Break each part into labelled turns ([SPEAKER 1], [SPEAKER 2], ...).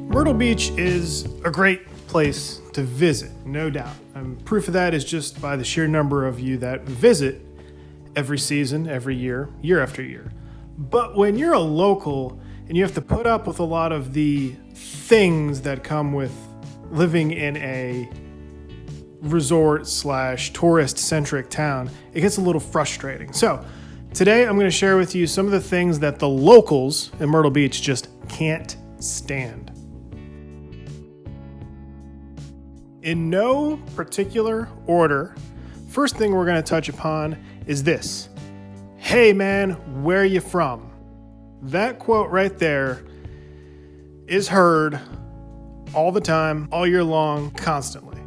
[SPEAKER 1] Myrtle Beach is a great place to visit, no doubt. Proof of that is just by the sheer number of you that visit every season, every year, year after year. But when you're a local and you have to put up with a lot of the things that come with living in a resort / tourist-centric town, it gets a little frustrating. So today I'm going to share with you some of the things that the locals in Myrtle Beach just can't stand. In no particular order, first thing we're going to touch upon is this. Hey man, where you from? That quote right there is heard all the time, all year long, constantly.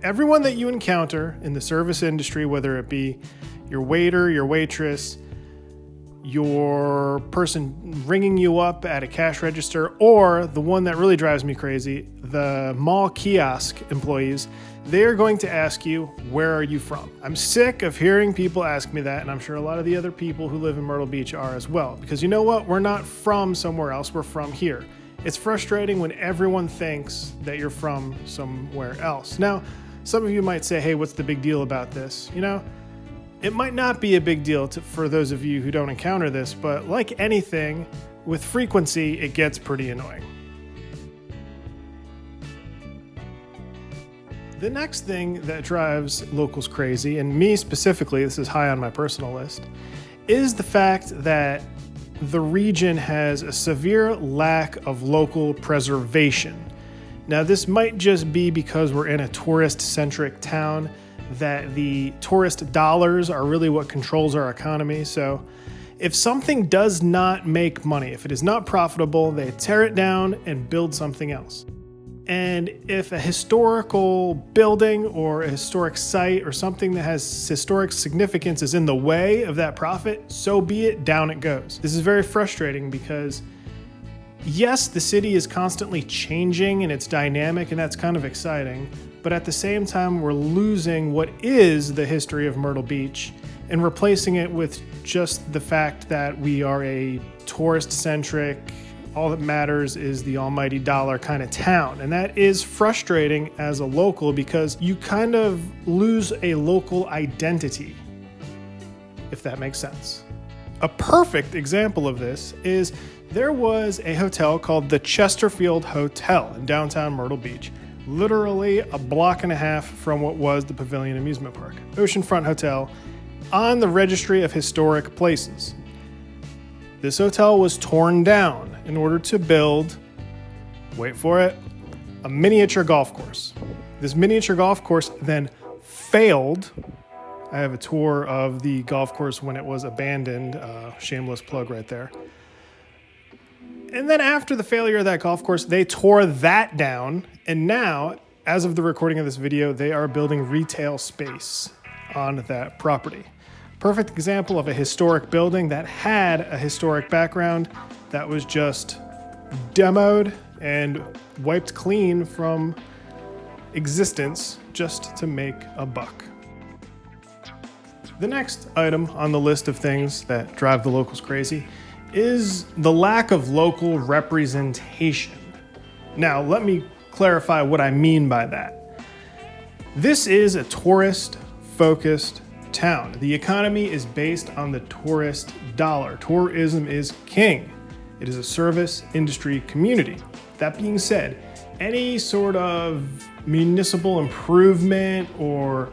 [SPEAKER 1] Everyone that you encounter in the service industry, whether it be your waiter, your waitress, your person ringing you up at a cash register, or the one that really drives me crazy, the mall kiosk employees, they're going to ask you, where are you from? I'm sick of hearing people ask me that, and I'm sure a lot of the other people who live in Myrtle Beach are as well. Because you know what? We're not from somewhere else, we're from here. It's frustrating when everyone thinks that you're from somewhere else. Now, some of you might say, hey, what's the big deal about this? You know, it might not be a big deal for those of you who don't encounter this, but like anything, with frequency, it gets pretty annoying. The next thing that drives locals crazy, and me specifically, this is high on my personal list, is the fact that the region has a severe lack of local preservation. Now, this might just be because we're in a tourist-centric town, that the tourist dollars are really what controls our economy. So if something does not make money, if it is not profitable, they tear it down and build something else. And if a historical building or a historic site or something that has historic significance is in the way of that profit, so be it, down it goes. This is very frustrating because yes, the city is constantly changing and it's dynamic and that's kind of exciting, but at the same time, we're losing what is the history of Myrtle Beach and replacing it with just the fact that we are a tourist-centric, all that matters is the almighty dollar kind of town. And that is frustrating as a local because you kind of lose a local identity, if that makes sense. A perfect example of this is there was a hotel called the Chesterfield Hotel in downtown Myrtle Beach, literally a block and a half from what was the Pavilion Amusement Park, oceanfront hotel on the Registry of Historic Places. This hotel was torn down in order to build, wait for it, a miniature golf course. This miniature golf course then failed. I have a tour of the golf course when it was abandoned, shameless plug right there. And then after the failure of that golf course, they tore that down. And now, as of the recording of this video, they are building retail space on that property. Perfect example of a historic building that had a historic background that was just demoed and wiped clean from existence just to make a buck. The next item on the list of things that drive the locals crazy is the lack of local representation. Now, let me clarify what I mean by that. This is a tourist-focused town. The economy is based on the tourist dollar. Tourism is king. It is a service industry community. That being said, any sort of municipal improvement or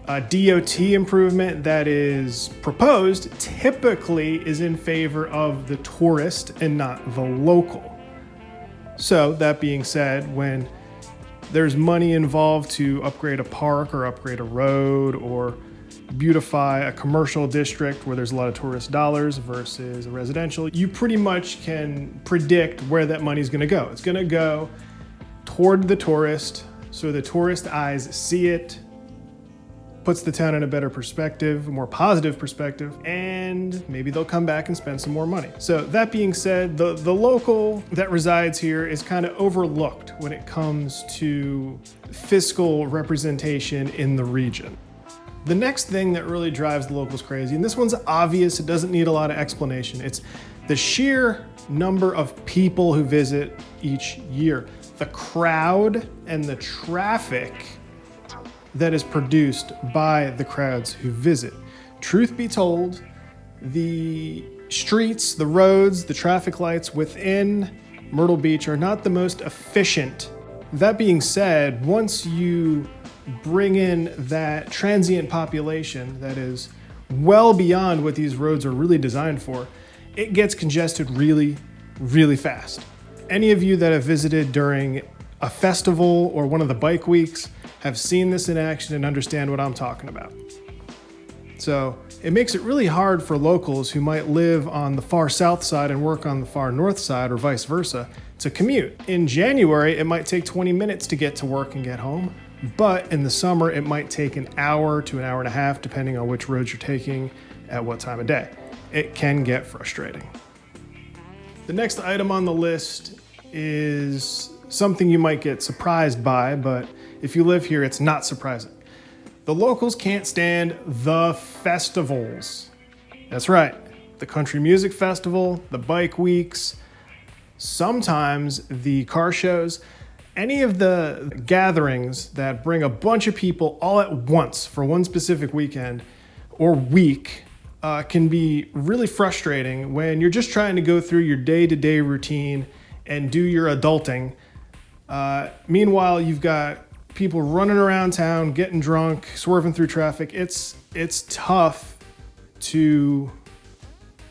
[SPEAKER 1] DOT improvement that is proposed typically is in favor of the tourist and not the local. So that being said, when there's money involved to upgrade a park or upgrade a road or beautify a commercial district where there's a lot of tourist dollars versus a residential, you pretty much can predict where that money is going to go. It's going to go toward the tourist so the tourist eyes see it, puts the town in a better perspective, a more positive perspective, and maybe they'll come back and spend some more money. So that being said, the local that resides here is kind of overlooked when it comes to fiscal representation in the region. The next thing that really drives the locals crazy, and this one's obvious, it doesn't need a lot of explanation, it's The sheer number of people who visit each year, the crowd and the traffic that is produced by the crowds who visit. Truth be told, the streets, the roads, the traffic lights within Myrtle Beach are not the most efficient. That being said, once you bring in that transient population that is well beyond what these roads are really designed for, it gets congested really, really fast. Any of you that have visited during a festival or one of the bike weeks have seen this in action and understand what I'm talking about. So it makes it really hard for locals who might live on the far south side and work on the far north side or vice versa to commute. In January, it might take 20 minutes to get to work and get home, but in the summer, it might take an hour to an hour and a half, depending on which roads you're taking at what time of day. It can get frustrating. The next item on the list is something you might get surprised by, but if you live here, it's not surprising. The locals can't stand the festivals. That's right, the country music festival, the bike weeks, sometimes the car shows, any of the gatherings that bring a bunch of people all at once for one specific weekend or week can be really frustrating when you're just trying to go through your day-to-day routine and do your adulting. Meanwhile, you've got people running around town, getting drunk, swerving through traffic. It's tough to,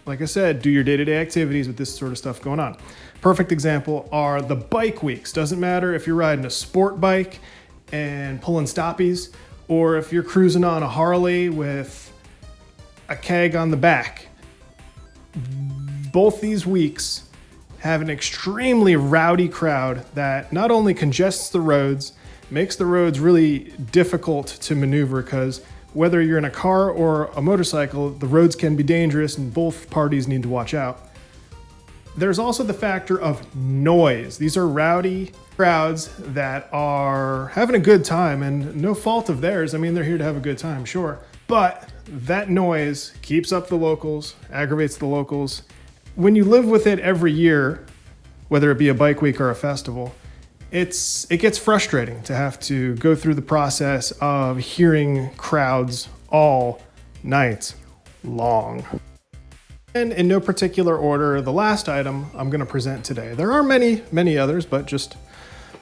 [SPEAKER 1] like I said, do your day-to-day activities with this sort of stuff going on. Perfect example are the bike weeks. Doesn't matter if you're riding a sport bike and pulling stoppies, or if you're cruising on a Harley with a keg on the back. Both these weeks have an extremely rowdy crowd that not only congests the roads, makes the roads really difficult to maneuver, because whether you're in a car or a motorcycle, the roads can be dangerous and both parties need to watch out. There's also the factor of noise. These are rowdy crowds that are having a good time, and no fault of theirs. I mean, they're here to have a good time, sure. But that noise keeps up the locals, aggravates the locals. When you live with it every year, whether it be a bike week or a festival, it gets frustrating to have to go through the process of hearing crowds all night long. And in no particular order, the last item I'm going to present today. There are many, many others, but just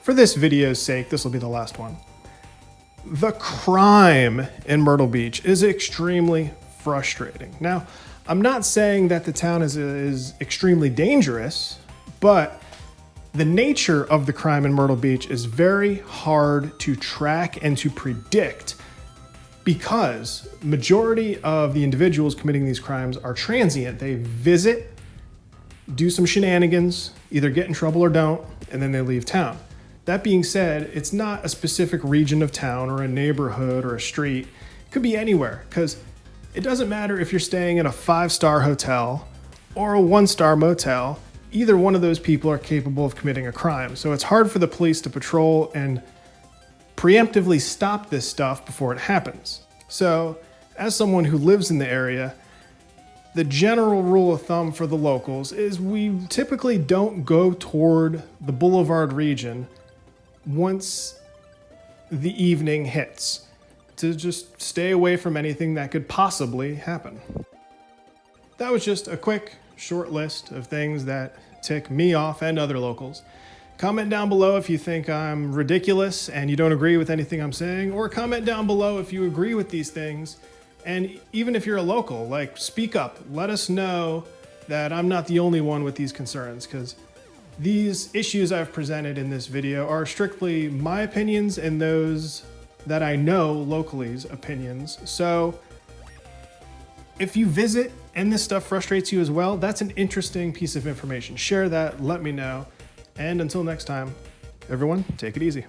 [SPEAKER 1] for this video's sake, this will be the last one. The crime in Myrtle Beach is extremely frustrating. Now, I'm not saying that the town is extremely dangerous, but the nature of the crime in Myrtle Beach is very hard to track and to predict, because majority of the individuals committing these crimes are transient. They visit, do some shenanigans, either get in trouble or don't, and then they leave town. That being said, it's not a specific region of town or a neighborhood or a street. It could be anywhere, because it doesn't matter if you're staying in a 5-star hotel or a 1-star motel. Either one of those people are capable of committing a crime. So it's hard for the police to patrol and preemptively stop this stuff before it happens. So, as someone who lives in the area, the general rule of thumb for the locals is we typically don't go toward the Boulevard region once the evening hits, to just stay away from anything that could possibly happen. That was just a quick, short list of things that tick me off and other locals. Comment down below if you think I'm ridiculous and you don't agree with anything I'm saying, or comment down below if you agree with these things. And even if you're a local, speak up. Let us know that I'm not the only one with these concerns, because these issues I've presented in this video are strictly my opinions and those that I know locally's opinions. So if you visit and this stuff frustrates you as well, that's an interesting piece of information. Share that, let me know. And until next time, everyone, take it easy.